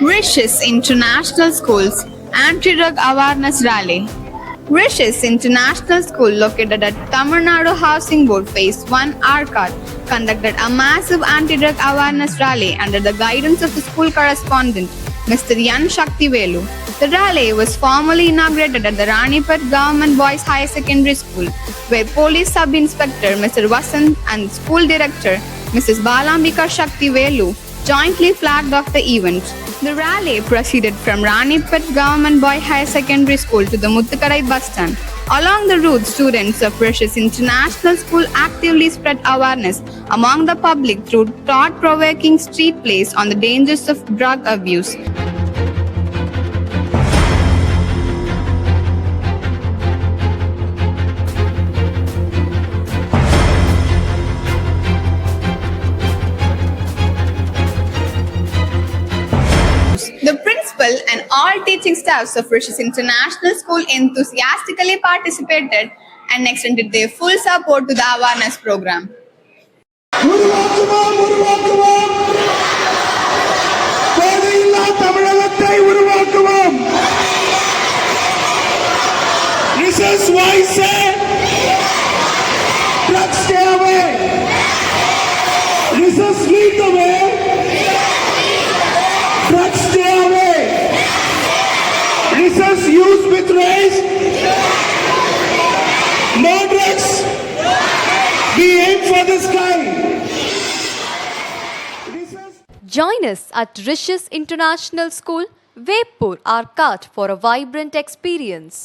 Rishs International School's Anti-Drug Awareness Rally. Rishs International School, located at Tamil Nadu Housing Board Phase 1 Arcot, conducted a massive anti-drug awareness rally under the guidance of the school correspondent, Mr. N. Shaktivelu. The rally was formally inaugurated at the Ranipet Government Boys Higher Secondary School, where Police Sub-Inspector Mr. Vasant and School Director Mrs. Balambika Shaktivelu jointly flagged off the event. The rally proceeded from Ranipet Government Boy Higher Secondary School to the Muthukarai bus stand. Along the route, students of Rishs International School actively spread awareness among the public through thought-provoking street plays on the dangers of drug abuse. The principal and all teaching staffs of Rishs International School enthusiastically participated and extended their full support to the awareness program. உருவாக்குவோம் உருவாக்குவோம் போதையில்லா தமிழகத்தை உருவாக்குவோம் Rishs voice drugs stay away Rishs lead the way drugs stay away Rishs youth with race no drugs we aim for the sky. Join us at Rishs International School, Vepur, Arcot for a vibrant experience.